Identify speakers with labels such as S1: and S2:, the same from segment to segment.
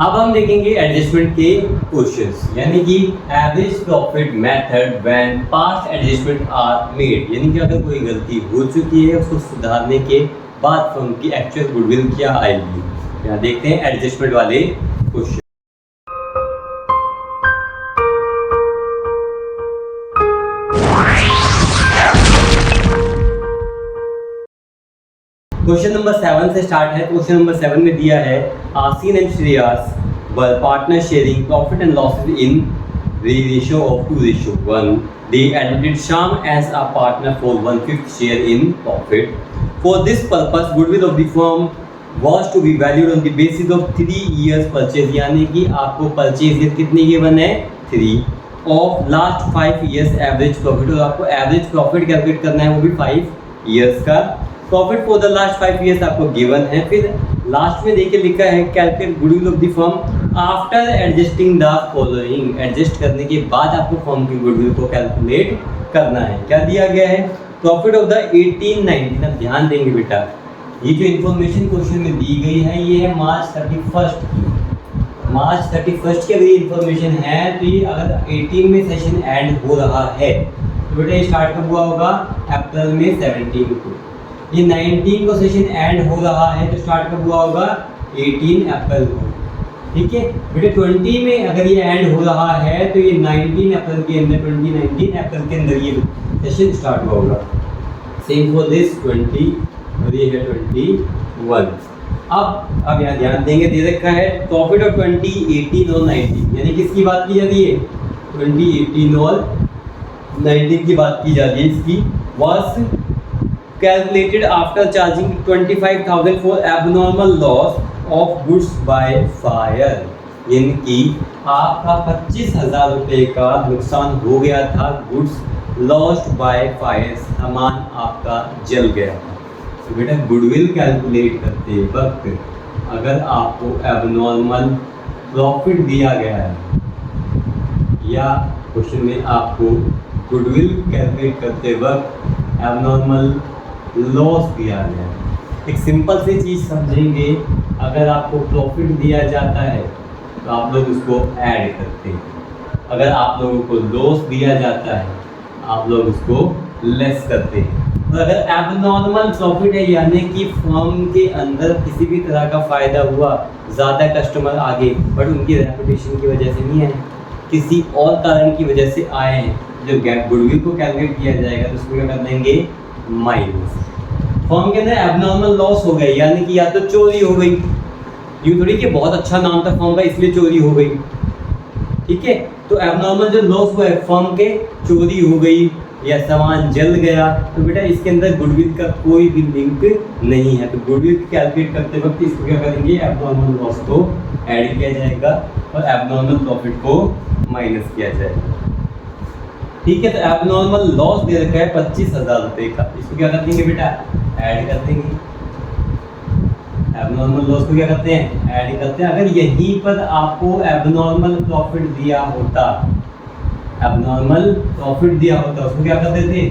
S1: अब हम देखेंगे एडजस्टमेंट के क्वेश्चंस, यानी कि average profit method when past adjustment are made, यानी कि अगर कोई गलती हो चुकी है उसको सुधारने के बाद फर्म की एक्चुअल गुडविल क्या आएगी। यहाँ देखते हैं एडजस्टमेंट वाले क्वेश्चन। क्वेश्चन नंबर 7 से स्टार्ट है। क्वेश्चन नंबर 7 में दिया है Asin and Shreyas were partner sharing profit and losses in ratio of 2:1. They admitted Sham as a partner for 1/5 share in profit. For this purpose, goodwill of the firm was to be valued on the basis of 3 years purchase, यानी कि आपको purchase year कितनी given है 3 of last 5 years average profit, और आपको average profit calculate करना है वो भी 5 years का। Profit for the last 5 years आपको गिवन है। फिर लास्ट में देखिए लिखा है calculate goodwill of the firm after adjusting the following, adjust करने के बाद आपको फर्म की गुडविल को कैलकुलेट करना है। क्या दिया गया है, प्रॉफिट ऑफ द 18-19। अब ध्यान देंगे बेटा, ये जो इन्फॉर्मेशन क्वेश्चन में दी गई है ये है मार्च 31 की। मार्च 31 की अगर ये इन्फॉर्मेशन है तो ये अगर 18 में सेशन एंड हो रहा है तो बेटा ये स्टार्ट कब हुआ होगा, अप्रैल में 17 को। ये 19 को सेशन एंड हो रहा है तो स्टार्ट कब हुआ होगा, 18 अप्रैल को। ठीक है बेटे, 20 में अगर ये एंड हो रहा है तो ये 19 अप्रैल के अंदर, 19 अप्रैल के अंदर ये सेशन स्टार्ट हुआ होगा। सेम फॉर दिस 20 और ये है 21। अब यहाँ ध्यान देंगे, दे रखा है प्रॉफिट ऑफ 20, 18 और 19, यानी किसकी बात की जा रही है, 20, 18 और 19 की बात की जा रही है। इसकी was calculated after charging 25,000 for abnormal loss of goods by fire, यानी कि आपका 25,000 रुपये का नुकसान हो गया था, गुड्स लॉस्ट बाय फायर, सामान आपका जल गया था। तो बेटा गुडविल कैलकुलेट करते वक्त अगर आपको एबनॉर्मल प्रॉफिट दिया गया है या क्वेश्चन में आपको गुडविल कैलकुलेट करते वक्त एबनॉर्मल लॉस दिया गया है, एक सिंपल सी चीज़ समझेंगे, अगर आपको प्रॉफिट दिया जाता है तो आप लोग उसको ऐड करते हैं, अगर आप लोगों को लॉस दिया जाता है आप लोग उसको लेस करते हैं। और अगर एबनॉर्मल प्रॉफिट है यानी कि फर्म के अंदर किसी भी तरह का फ़ायदा हुआ, ज़्यादा कस्टमर आगे बट उनकी रेपुटेशन की वजह से नहीं आए, किसी और कारण की वजह से आए हैं, जब गुडविल को कैलकुलेट किया जाएगा तो उसको क्या कर देंगे, माइनस। फर्म के अंदर एबनॉर्मल लॉस हो गई, यानी कि या तो चोरी हो गई, यूँ थोड़ी कि बहुत अच्छा नाम था फर्म का इसलिए चोरी हो गई। ठीक है, तो एबनॉर्मल जो लॉस हुआ है फर्म के, चोरी हो गई या सामान जल गया, तो बेटा इसके अंदर गुडविल का कोई भी लिंक नहीं है। तो गुडविल कैलकुलेट करते वक्त इसको क्या करेंगे, एबनॉर्मल लॉस को ऐड किया जाएगा और एबनॉर्मल प्रॉफिट को माइनस किया जाएगा। ठीक है, तो एबनॉर्मल लॉस दे रखा है 25,000 रुपये का, इसको क्या कर देंगे बेटा, ऐड कर देंगे। एबनॉर्मल लॉस को क्या करते हैं, ऐड करते हैं। अगर यहीं पर आपको एबनॉर्मल प्रॉफिट दिया होता, एबनॉर्मल प्रॉफिट दिया होता, उसको क्या कर देते,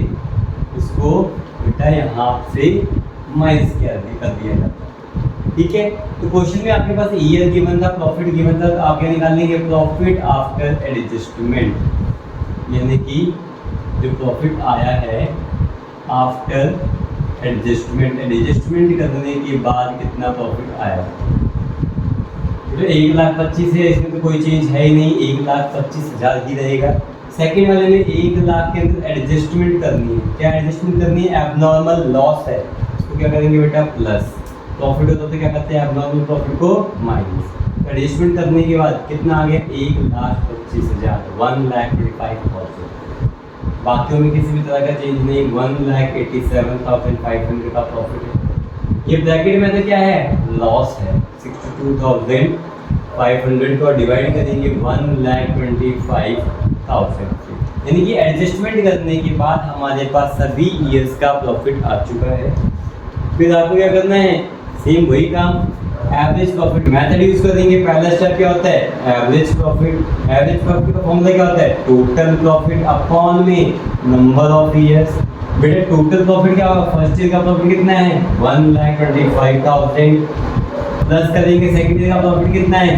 S1: उसको बेटा यहाँ से माइनस कर दिया जाता। ठीक है, तो क्वेश्चन में आपके पास ईयर गिवन था, प्रॉफिट गिवन था, तो आप क्या निकाल लेंगे, प्रॉफिट आफ्टर एडजस्टमेंट, यानी कि जो प्रॉफिट आया है आफ्टर एडजस्टमेंट, एडजस्टमेंट करने के बाद कितना प्रॉफिट आया। तो 1,25,000 है, इसमें तो कोई चेंज है ही नहीं, 1,25,000 ही रहेगा। सेकेंड वाले में 1,00,000 के अंदर एडजस्टमेंट करनी है, क्या एडजस्टमेंट करनी है, एबनॉर्मल लॉस है, उसको क्या करेंगे बेटा प्लस, प्रॉफिट होता तो क्या करते हैं, एबनॉर्मल प्रॉफिट को माइनस। एडजस्टमेंट करने के बाद कितना आ गया, 1,25,000, 1,25,000। बाकियों में किसी भी तरह का चेंज नहीं, 1,87,500 का प्रॉफिट है। ये ब्रैकेट में तो क्या है, लॉस है, 62,500 को डिवाइड करेंगे 1,25,000 से, यानी कि एडजस्टमेंट करने के बाद हमारे पास सभी ईयर्स का प्रॉफिट आ चुका है। फिर आपको क्या करना है, सेम वही काम, एवरेज प्रॉफिट मेथड यूज करेंगे। पहला स्टेप क्या होता है, एवरेज प्रॉफिट। एवरेज प्रॉफिट का फॉर्मूला क्या होता है, टोटल प्रॉफिट अपॉन में नंबर ऑफ ईयर्स। बेटे टोटल प्रॉफिट क्या होगा, फर्स्ट ईयर का प्रॉफिट कितना है, 1,25,000 प्लस करेंगे सेकंड ईयर का प्रॉफिट कितना है,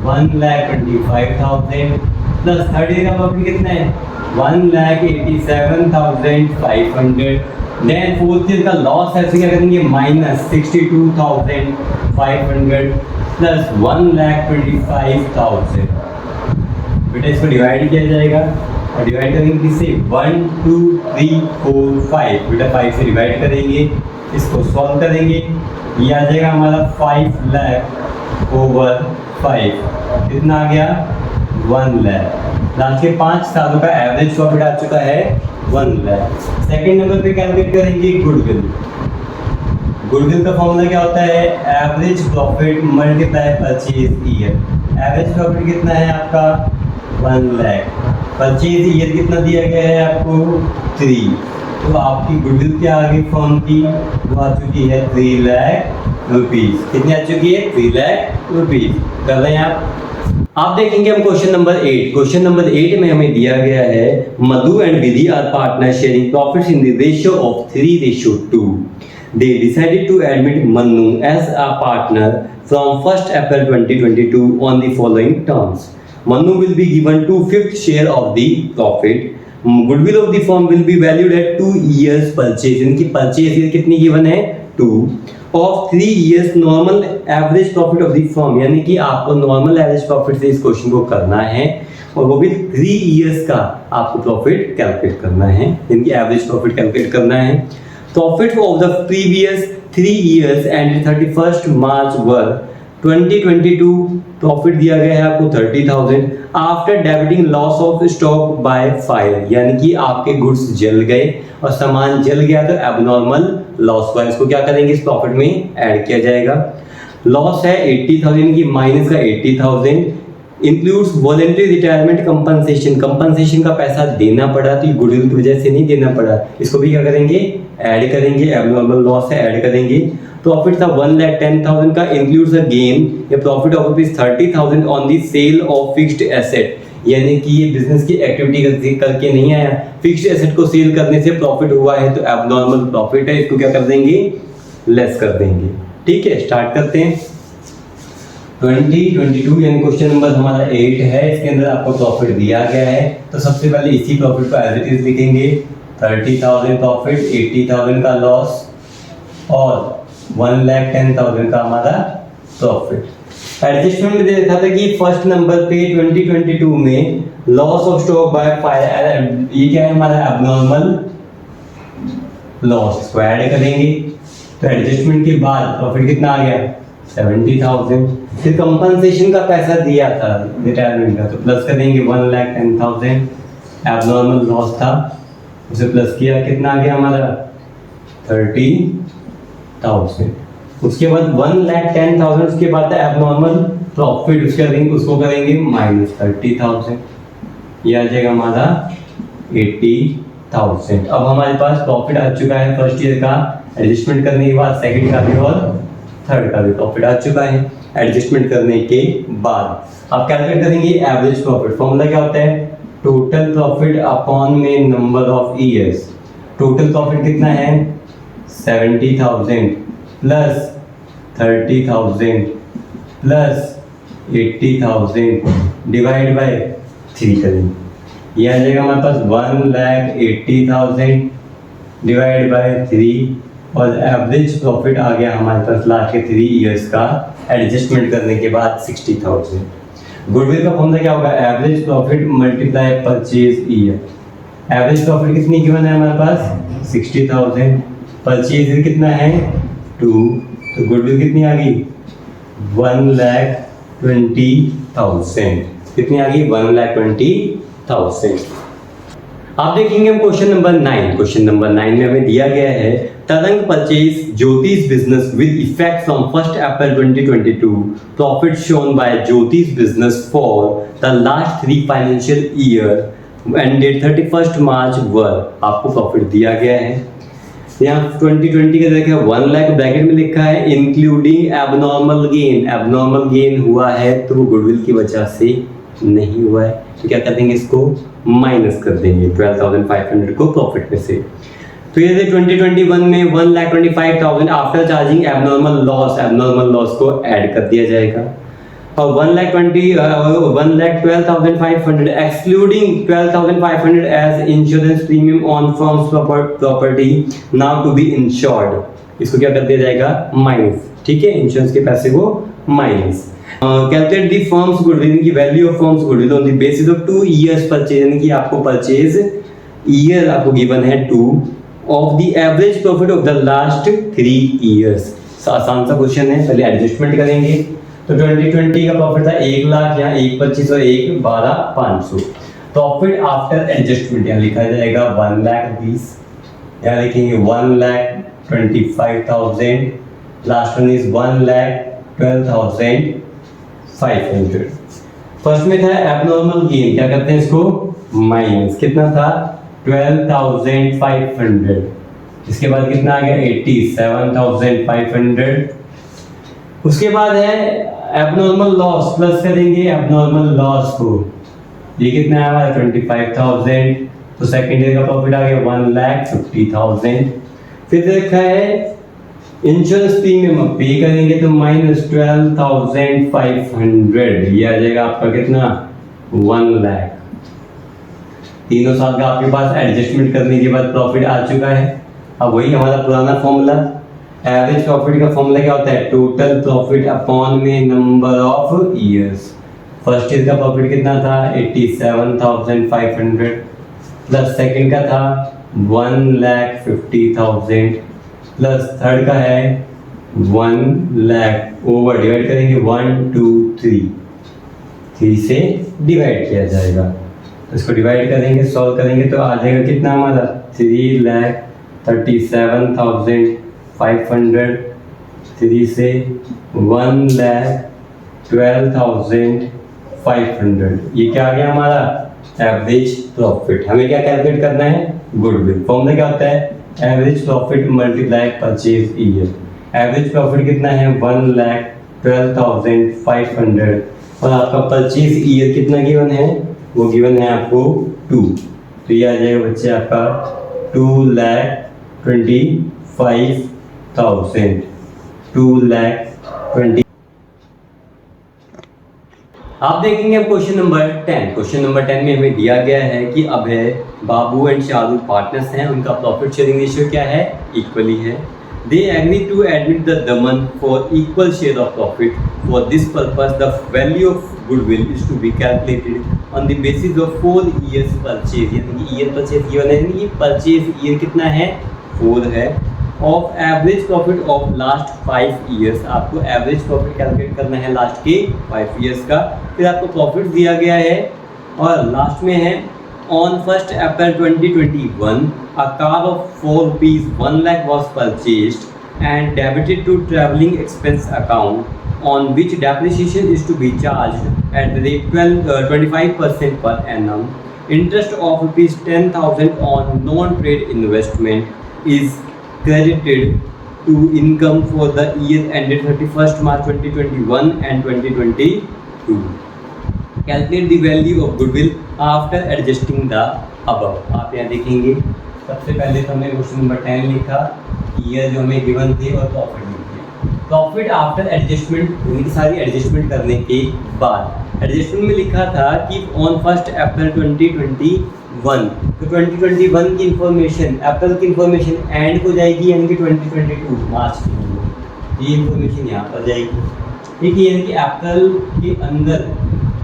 S1: 1,25,000 प्लस थर्ड ईयर का प्रॉफिट कितना है 1,87,500। देन फोर्थ ईयर का लॉस है, क्या करेंगे -62,500 प्लस 1,25,000। बेटा इसको डिवाइड किया जाएगा और डिवाइड करेंगे किससे 1 2 3 4 5। बेटा 5 से डिवाइड करेंगे, इसको सॉल्व करेंगे, ये आ जाएगा हमारा 5 लाख ओवर 5 कितना आ गया 1 लाख। लास्ट के 5 सालों का एवरेज प्रॉफिट आ चुका है 1 लाख। सेकेंड नंबर पे कैलकुलेट करेंगे गुडविल। गुडविल का फॉर्मूला क्या होता है average profit multiply purchase year. Average profit कितना है आपका 1 लाख, परचेज ईयर कितना दिया गया है आपको 3, तो आपकी गुडविल क्या आ गई फर्म की वो आ चुकी है 3 लाख रुपीज। कितनी आ चुकी है 3 लाख रुपीज। कर रहे हैं आप देखेंगे हम क्वेश्चन नंबर 8। क्वेश्चन नंबर 8 में हमें दिया गया है Madhu and Vidhi are partner sharing profits in the ratio of 3:2। They decided to admit Manu as a partner from 1st April 2022 on the following terms. Manu will be given 2/5 share of the profit. Goodwill of the firm will be valued at 2 years purchase. इनकी purchase year कितनी given है 2 of 3 years normal average profit of the firm, यानी कि आपको normal average profit से इस question को करना है और वो भी 3 इयर्स का आपको प्रॉफिट कैलकुलेट करना है, इनकी एवरेज प्रॉफिट कैलकुलेट करना है। Profit of the previous 3 years and 31st March were 2022 profit दिया गया है आपको 30,000 after debiting loss of stock by fire, यानी कि आपके गुड्स जल गए और सामान जल गया तो एबनॉर्मल लॉस हुआ, इसको क्या करेंगे इस प्रॉफिट में ऐड किया जाएगा। लॉस है 80,000 की माइनस का 80,000 includes voluntary retirement compensation. Compensation का पैसा देना पड़ा तो ये गुडविल की वजह से नहीं देना पड़ा, इसको भी क्या करेंगे ऐड करेंगे, एबनॉर्मल लॉस है ऐड करेंगे। प्रॉफिट था 1,10,000 का, इंक्लूड्स अ गेन या profit of ₹30,000 on the sale of fixed asset, यानी कि ये बिजनेस की एक्टिविटी करके नहीं आया, फिक्स्ड एसेट को सेल करने से प्रॉफिट हुआ है तो एबनॉर्मल प्रॉफिट है, इसको क्या कर देंगे लेस कर देंगे। ठीक है स्टार्ट करते हैं। 2022 यानी क्वेश्चन नंबर हमारा 8 है, इसके अंदर आपको प्रॉफिट दिया गया है तो सबसे पहले इसी प्रॉफिट को एज इट इज लिखेंगे 30,000 प्रॉफिट, 80,000 का लॉस और 1,10,000 का हमारा प्रॉफिट। एडजस्टमेंट में देखा था कि फर्स्ट नंबर पे 2022 में loss of stock by fire, ये क्या है हमारा एबनॉर्मल लॉस, इसको ऐड करेंगे तो एडजस्टमेंट के बाद प्रॉफिट कितना आ गया 70,000। फिर कंपनसेशन का पैसा दिया था रिटायरमेंट का तो प्लस करेंगे 1,10,000, एबनॉर्मल लॉस था उसे प्लस किया, कितना आ गया हमारा 30,000। उसके बाद 1,10,000 उसके बाद एबनॉर्मल प्रॉफिट, उसको करेंगे -30,000, ये आ जाएगा हमारा 80,000। अब हमारे पास प्रॉफिट आ चुका है फर्स्ट ईयर का, एडजस्टमेंट करने के बाद सेकंड का भी और थर्ड का भी प्रॉफिट आ चुका है एडजस्टमेंट करने के बाद। आप कैलकुलेट करेंगे एवरेज प्रॉफिट, फॉर्मूला क्या होता है टोटल प्रॉफिट अपॉन में number of years. Total profit कितना है 70,000 प्लस 30,000 प्लस 80,000 डिवाइड बाय 3 करेंगे, ये आ जाएगा हमारे पास 1,80,000 डिवाइड बाय 3 और एवरेज प्रॉफिट आ गया हमारे पास लास्ट के 3 इयर्स का एडजस्टमेंट करने के बाद 60,000। गुडविल का फॉर्मूला क्या होगा average profit multiply purchase year. Average profit कितनी गिवन है हमारे पास 60,000, परचेज ईयर कितना है 2, तो गुडविल कितनी आ गई 1,20,000। कितनी आ गई 1,20,000। आप देखेंगे हम क्वेश्चन नंबर 9। क्वेश्चन नंबर 9 में हमें दिया गया है Tarang purchase Jyotish business with effect from 1st April 2022 profit shown by Jyotish business for the last 3 financial year ended 31st March were. आपको प्रॉफिट दिया गया है, यहाँ 2020 का देखा 1 लाख ब्रैकेट में लिखा है including abnormal gain. Abnormal gain हुआ है तो वो गुडविल की वजह से नहीं हुआ है, तो क्या कर देंगे इसको माइनस कर देंगे 12,500 को प्रॉफिट में से। तो ये 2021 में 1,25,000 आफ्टर चार्जिंग एबनॉर्मल लॉस को ऐड कर दिया जाएगा। और 1,12,500 excluding 12,500 as insurance premium on firm's property now to be insured. इसको क्या कर दिया जाएगा, माइनस, ठीक है, इंश्योरेंस के पैसे को minus. Calculate the firm's goodwill की value of firm's goodwill on the basis of 2 years purchase, यानी कि आपको परचेज ईयर आपको गिवन है 2 of the average profit of the last 3 years. आसान सा क्वेश्चन है, पहले एडजस्टमेंट करेंगे। तो 2020 का प्रॉफिट था 1 लाख, यहाँ 1,25,000 और 1,12,500। प्रॉफिट आफ्टर एडजस्टमेंट यहाँ लिखा जाएगा 1,20,000, यहाँ लिखेंगे 1,25,000, लास्ट वन इज 1,12,500। फर्स्ट में था एबनॉर्मल गेन, क्या करते हैं इसको, माइनस, कितना था 12,500। इसके बाद कितना आ गया 87,500। उसके बाद है एबनॉर्मल लॉस, प्लस करेंगे एबनॉर्मल लॉस को, ये कितना है हमारा 25,000। तो सेकेंड ईयर का प्रॉफिट आ गया 1,50,000। फिर देखा है इंश्योरेंस प्रीमियम पे करेंगे तो माइनस 12,500, ये आ जाएगा आपका कितना 1 लाख। तीनों साल का आपके पास एडजस्टमेंट करने के बाद प्रॉफिट आ चुका है। अब वही हमारा पुराना फॉर्मूला, एवरेज प्रॉफिट का फॉर्मूला क्या होता है, टोटल प्रॉफिट अपॉन में number of years. First year का प्रॉफिट कितना था 87,500, प्लस सेकंड का था 1,50,000, प्लस थर्ड का है 1 लाख, ओवर डिवाइड करेंगे 1 2 3 से डिवाइड किया जाएगा। इसको डिवाइड करेंगे, सॉल्व करेंगे तो आ जाएगा कितना हमारा 3,37,500, 3 से 1,12,500। ये क्या आ गया हमारा एवरेज प्रॉफिट। हमें क्या कैलकुलेट करना है, गुडविल। फॉर्मूला क्या होता है, average profit multiply purchase year. Average profit कितना है 1,12,500 और आपका परचेज ईयर कितना गिवन है, वो गिवन है आपको 2। तो ये आ जाएगा बच्चे आपका 2,25,000, 2,20,000। आप देखेंगे अब क्वेश्चन नंबर 10। क्वेश्चन नंबर 10 में हमें दिया गया है कि अब है बाबू एंड शाहरुख पार्टनर्स हैं, उनका प्रॉफिट शेयरिंग रेशियो क्या है, इक्वली है। They agree to admit the Daman for equal share of profit. For this purpose, the value of goodwill is to be calculated on the basis of 4 years purchase, यानी कि year purchase ये वाला यानी कि purchase year कितना है 4 है, of average profit of last 5 years. आपको एवरेज प्रॉफिट कैलकुलेट करना है लास्ट के 5 ईयर्स का। फिर आपको प्रॉफिट दिया गया है और लास्ट में है on 1st April 2021 a car of 4 rupees 1 lakh was purchased and debited to travelling expense account on which depreciation is to be charged at the rate 25% per annum. Interest of rupees 10,000 on non-trade investment is credited to income for the year ended 31st March 2021 and 2022. Calculate the value of goodwill after adjusting the above. आप यहाँ देखेंगे सबसे पहले तो हमने question number 10 लिखा, year जो हमें गिवन थे और प्रॉफिट लिखे। प्रॉफिट आफ्टर एडजस्टमेंट, उनकी सारी एडजस्टमेंट करने के बाद एडजस्टमेंट में लिखा था कि ऑन 1st April 2021, तो 2021 की इंफॉर्मेशन, अप्रैल की इंफॉर्मेशन एंड को जाएगी यानी कि 2022 मार्च की, ये इंफॉर्मेशन यहाँ पर जाएगी, ठीक है। यानी कि अप्रैल के अंदर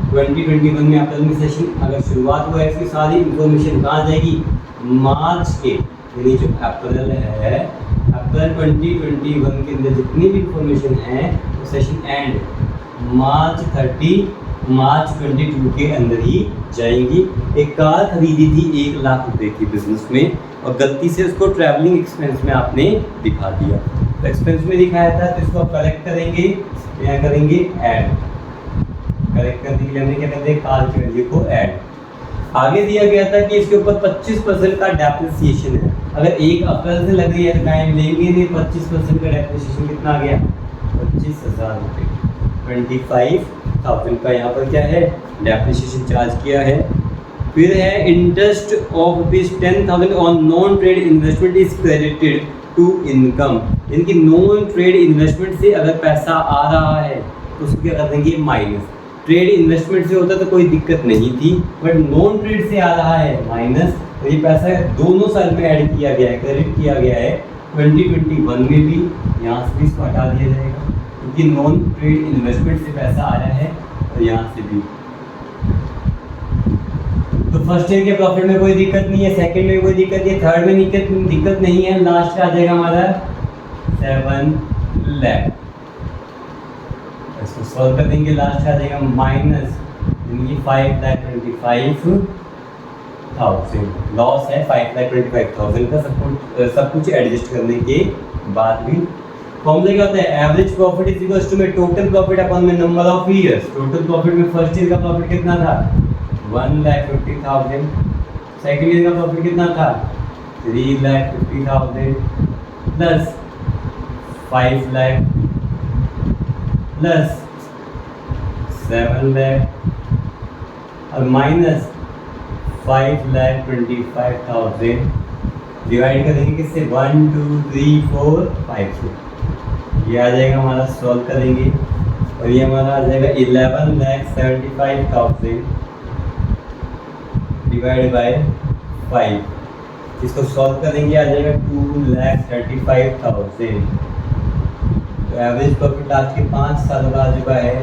S1: 2021 में अप्रैल में सेशन अगर शुरुआत हुआ है, इसकी सारी इंफॉर्मेशन कहाँ जाएगी, मार्च के, यानी जो अप्रैल है, अप्रैल 2021 के अंदर जितनी भी इंफॉर्मेशन है वो सेशन एंड मार्च 22 के अंदर ही जाएगी। एक कार खरीदी थी 1 लाख रुपए की बिजनेस में और गलती से उसको ट्रैवलिंग एक्सपेंस में आपने दिखा दिया, तो एक्सपेंस में दिखाया था तो इसको कलेक्ट करेंगे, क्या करेंगे, ऐड। करेक्ट करने के लिए हमने क्या करते हैं, कार की वैल्यू को ऐड। आगे दिया गया था कि इसके ऊपर 25% का डेप्रिसिएशन है। अगर 1 अप्रैल से लग रही है टाइम लेंगे नहीं, 25% का डेप्रिसिएशन कितना आ गया 25,000 रुपये, 25,000 का यहाँ पर क्या है डेप्रिसिएशन चार्ज किया है। फिर है interest of rupees 10,000 on non trade investment is credited to income, इनकी नॉन ट्रेड इन्वेस्टमेंट से अगर पैसा आ रहा है तो तो उसको क्या कर देंगे माइनस। ट्रेड इन्वेस्टमेंट से होता तो कोई दिक्कत नहीं थी, बट नॉन ट्रेड से आ रहा है माइनस, तो ये पैसा दोनों साल में ऐड किया गया है, क्रेडिट किया गया है 2021 में भी, यहाँ से भी इसको हटा दिया जाएगा क्योंकि नॉन ट्रेड इन्वेस्टमेंट से पैसा आया है और यहाँ से भी। तो फर्स्ट ईयर के प्रॉफिट में कोई दिक्कत नहीं है, सेकंड में कोई दिक्कत नहीं है, थर्ड में दिक्कत नहीं है, लास्ट का आ जाएगा हमारा 7 लाख। इसको सॉल्व कर देंगे, लास्ट का आ जाएगा माइनस 5,25,000, लॉस है 5,25,000 का, सब कुछ एडजस्ट करने के बाद भी। फॉर्मूला क्या होता है, average profit is equals to में टोटल प्रॉफिट अपॉन में number of years. Total profit में फर्स्ट ईयर का प्रॉफिट कितना था 1,50,000, सेकंड ईयर का प्रॉफिट कितना था 3,50,000 प्लस 5 लाख प्लस 7 लाख और माइनस 5,25,000 डिवाइड करेंगे किससे 1 2 3 4 5 से, ये आ जाएगा हमारा, सॉल्व करेंगे और ये हमारा आ जाएगा 11,75,000 डिवाइड बाय 5। इसको सॉल्व करेंगे आ जाएगा 2,35,000। तो एवरेज प्रॉफिट आज के 5 सालों का आ चुका है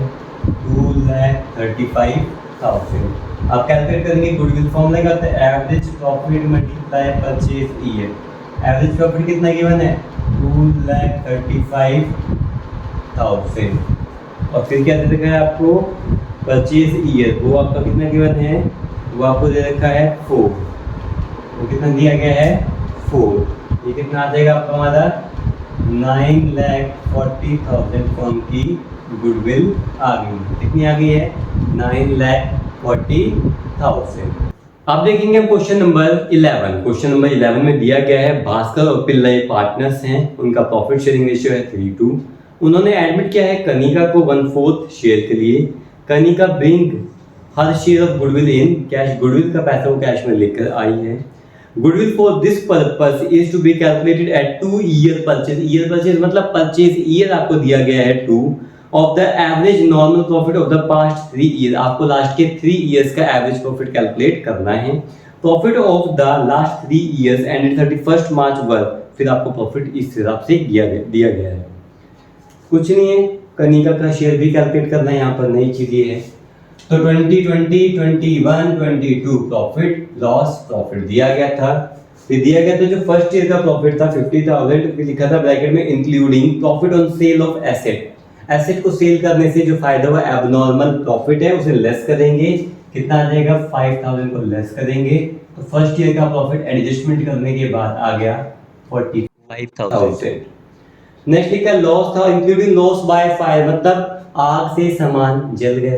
S1: 2,35,000। आप कैलकुलेट करेंगे गुडविल फॉर्मूला क्या होता है, average profit multiply purchase year. Average profit कितना गिवन है 2,35,000 और फिर क्या दे रखा है आपको परचेज ईयर, वो आपका कितना गिवन है, वो आपको दे रखा है 4, वो कितना दिया गया है 4, ये कितना आ जाएगा आपका हमारा 9,40,000 फर्म की गुडविल आ गई। कितनी आ गई है 9,40,000। अब देखेंगे हम क्वेश्चन नंबर 11। क्वेश्चन नंबर 11 में दिया गया है भास्कर और पिल्लई पार्टनर्स हैं, उनका प्रॉफिट शेयरिंग रेशियो है 3:2। उन्होंने एडमिट किया है कनिका को 1/4 शेयर के लिए। Kanika bring her share of goodwill in cash, goodwill का पैसा वो कैश में लेकर आई है। Goodwill for this purpose is to be calculated at 2 year purchase. Year purchase मतलब परचेज ईयर आपको दिया गया है 2 of the average normal profit of the past 3 year. आपको लास्ट के 3 ईयर्स का एवरेज प्रॉफिट कैलकुलेट करना है। Profit of the last 3 years ended 31 March work, फिर आपको प्रॉफिट इस हिसाब से दिया गया है। कुछ नहीं है, कनिका का शेयर भी कैलकुलेट करना है, यहाँ पर नई चीज ये है। तो 2020, 21, 22 प्रॉफिट लॉस प्रॉफिट दिया गया था। फिर दिया गया था जो फर्स्ट ईयर का प्रॉफिट था 50,000, फिर लिखा था ब्रैकेट में including profit on sale of asset. Asset को सेल करने से जो फायदा हुआ एबनॉर्मल प्रॉफिट है उसे लेस करेंगे, कितना आ जाएगा 5,000 को लेस करेंगे। तो फर्स्ट ईयर का प्रॉफिट एडजस्टमेंट करने के बाद आ गया 45,000। नेक्स्ट लिखा लॉस था इंक्लूडिंग लॉस बाय फायर, मतलब आग से सामान जल गया,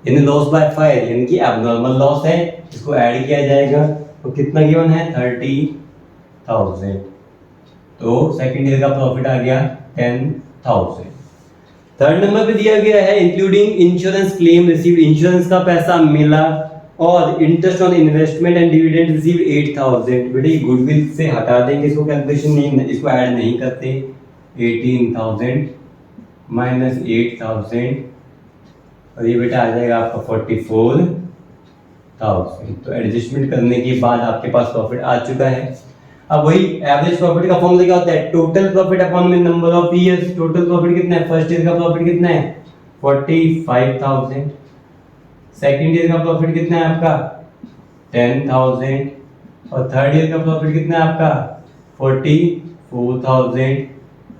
S1: यानी लॉस बाय फायर यानी कि एबनॉर्मल लॉस है, इसको ऐड किया जाएगा। तो कितना गिवन है 30,000। तो सेकंड ईयर का प्रॉफिट आ गया 10,000। थर्ड नंबर पे दिया गया है including insurance claim received, insurance का पैसा मिला और interest on investment and dividend received 8,000। बेटा ये गुडविल से हटा देंगे, इसको कैलकुलेशन नहीं, इसको ऐड नहीं करते। 18,000 माइनस 8,000 और ये बेटा आ जाएगा आपका 44,000। तो एडजस्टमेंट करने के बाद आपके पास प्रॉफिट आ चुका है। अब वही एवरेज प्रॉफिट का फॉर्मूला क्या होता है, टोटल प्रॉफिट अपॉन में number of years. Total profit कितना है, फर्स्ट ईयर का प्रॉफिट कितना है 45,000, सेकंड ईयर का प्रॉफिट कितना है आपका 10,000 और थर्ड ईयर का प्रॉफिट कितना है आपका 44,000।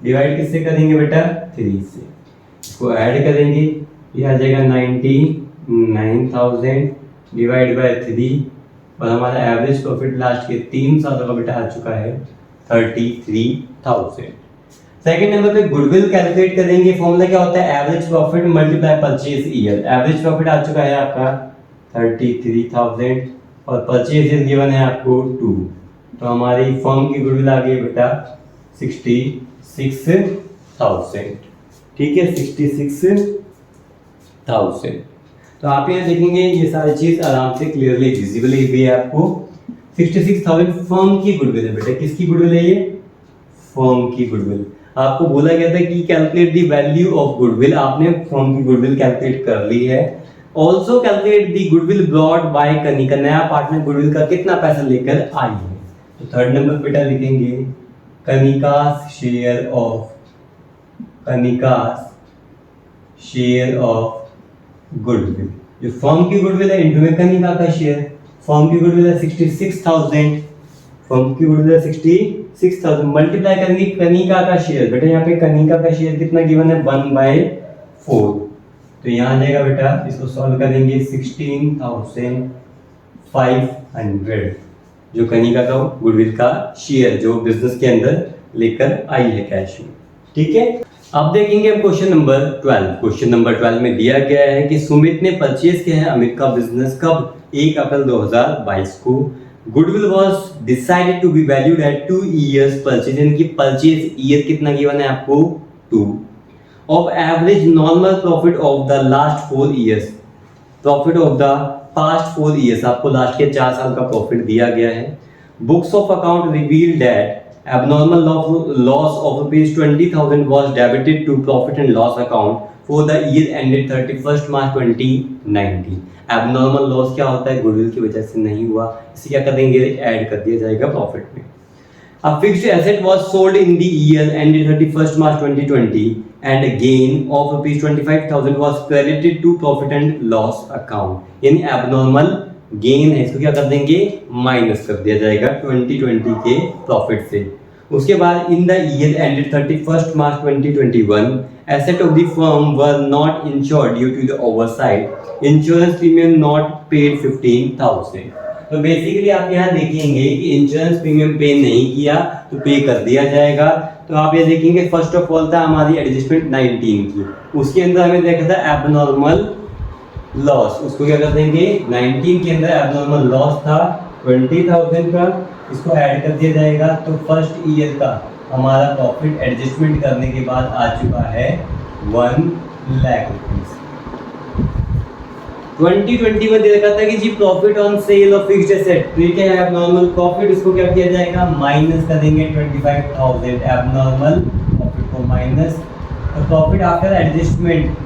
S1: डिवाइड किससे करेंगे बेटा 3 से, इसको ऐड करेंगे, ये आ जाएगा 99,000 डिवाइड बाय 3 और हमारा एवरेज प्रॉफिट लास्ट के 3 सालों का बेटा आ चुका है 33,000। सेकंड नंबर पे गुडविल कैलकुलेट करेंगे, फॉर्मूला क्या होता है average profit multiply purchase year. Average profit आ चुका है आपका 33,000 और परचेज ईयर गिवन है आपको 2, तो हमारी फर्म की गुडविल आ गई बेटा 66,000। ठीक है 66,000। तो आप यहाँ देखेंगे ये सारी चीज आराम से क्लियरली विजिबल भी है आपको। 66,000 फर्म की गुडविल है बेटा, किसकी गुडविल है ये फर्म की गुडविल। आपको बोला गया था कि calculate the value of goodwill, आपने फर्म की गुडविल कैलकुलेट कर ली है। Also calculate the goodwill brought by Kanika, नया पार्टनर गुडविल का कितना पैसा लेकर आई है। तो थर्ड नंबर बेटा लिखेंगे कनिकास शेयर ऑफ गुडविल, जो फर्म की गुडविल है इनटू में कनिका का शेयर। फर्म की गुडविल है 66,000, फर्म की गुडविल है 66,000 मल्टीप्लाई करेंगे कनिका का शेयर। बेटा यहाँ पे कनिका का शेयर कितना गिवन है 1/4, तो यहाँ आ जाएगा बेटा, इसको सॉल्व करेंगे 16,500 जो कनिका का गुडविल का शेयर जो बिजनेस के अंदर लेकर आई है कैश में। ठीक है, अब देखेंगे क्वेश्चन नंबर 12। क्वेश्चन नंबर 12 में दिया गया है कि सुमित ने परचेज किया है अमित का बिजनेस कब, 1 अप्रैल 2022 को। Goodwill was decided to be valued at 2 years purchase, इनकी परचेज ईयर कितना गिवन है आपको 2, of average normal profit of the last 4 years, profit of the past 4 years, आपको लास्ट के 4 साल का प्रॉफिट दिया गया है। Books of account reveal that abnormal loss of rupees 20,000 was debited to profit and loss account for the year ended 31st March 2019। abnormal loss क्या होता है, गुडविल की वजह से नहीं हुआ, इसे क्या कर देंगे, ऐड कर दिया जाएगा प्रॉफिट में। A fixed asset was sold in the year ended 31st March 2020 and a gain of rupees 25,000 was credited to profit and loss account। यानी abnormal गेन है, इसको क्या कर देंगे, माइनस कर दिया जाएगा 2020 के प्रॉफिट से। उसके बाद in the year ended 31st March 2021 asset of the firm were not insured due to the oversight, insurance premium not paid 15,000। तो बेसिकली आप यहाँ देखेंगे कि इंश्योरेंस प्रीमियम पे नहीं किया तो पे कर दिया जाएगा। तो आप ये देखेंगे फर्स्ट ऑफ ऑल था हमारी एडजस्टमेंट 19 की, उसके अंदर हमें देखा था एबनॉर्मल लॉस, उसको क्या कर देंगे 19 के अंदर एबनॉर्मल लॉस था 20,000 का, इसको ऐड कर दिया जाएगा। तो फर्स्ट ईयर का हमारा प्रॉफिट एडजस्टमेंट करने के बाद आ चुका है 1 लाख रुपीस। 2020 में दे रखा था कि जी profit on sale of fixed asset, ठीक है, एबनॉर्मल प्रॉफिट, इसको क्या किया जाएगा, माइनस कर देंगे 25,000 एबनॉर्मल प्रॉफिट को माइनस, तो प्रॉफिट आफ्टर एडजस्टमेंट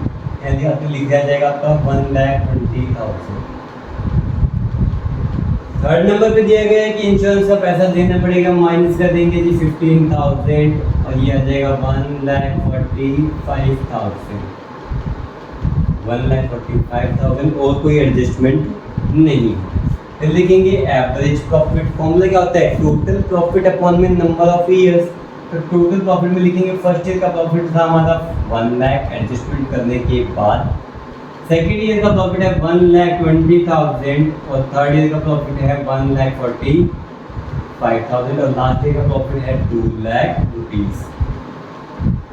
S1: यानी आपको लिख दिया जाएगा आपका 1,20,000। थर्ड नंबर पे दिया गया है कि इंश्योरेंस का पैसा देना पड़ेगा, माइनस कर देंगे जी 15,000 और ये आ जाएगा 1,45,000 और कोई एडजस्टमेंट नहीं। फिर लिखेंगे एवरेज प्रॉफिट, फॉर्मूला क्या होता है, टोटल प्रॉफिट अपॉन में नंबर ऑफ ईयर्स। तो टोटल प्रॉफिट में लिखेंगे फर्स्ट ईयर का प्रॉफिट था हमारा 1 लाख एडजस्टमेंट करने के बाद, सेकेंड ईयर का प्रॉफिट है 1,20,000 और थर्ड ईयर का प्रॉफिट है 1,45,000 और लास्ट ईयर का प्रॉफिट है 2 लाख रुपीस।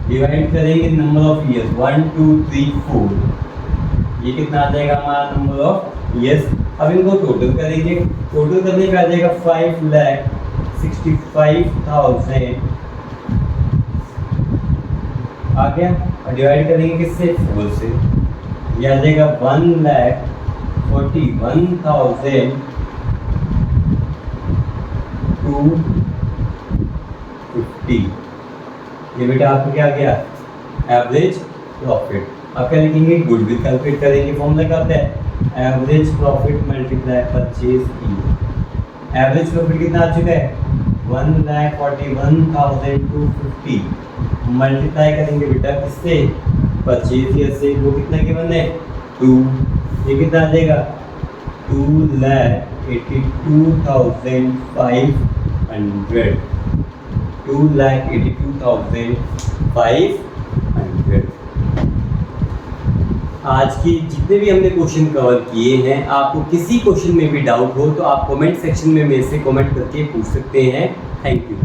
S1: डिवाइड करेंगे नंबर ऑफ ईयर्स 1 2 3 4, ये कितना आ जाएगा हमारा नंबर ऑफ ईयर्स। अब इनको टोटल करेंगे, टोटल करने पे आ जाएगा 5,65,000 आ गया, और डिवाइड करेंगे किससे, 4 से, ये आ जाएगा 1,41,250। ये बेटा आपको क्या गया, एवरेज प्रॉफिट। अब क्या लिखेंगे, गुडविल कैलकुलेट करेंगे, फॉर्मूला क्या होता है, एवरेज प्रॉफिट मल्टीप्लाई परचेज की। एवरेज प्रॉफिट कितना आ चुका है 1,41,250 मल्टीप्लाई करेंगे बेटा किससे, परचेज ईयर से, वो कितना गिवन है 2, ये कितना आ जाएगा 2,82,500, 2,82,500। आज की जितने भी हमने क्वेश्चन कवर किए हैं, आपको किसी क्वेश्चन में भी डाउट हो तो आप कमेंट सेक्शन में मेरे से कमेंट करके पूछ सकते हैं। Thank you.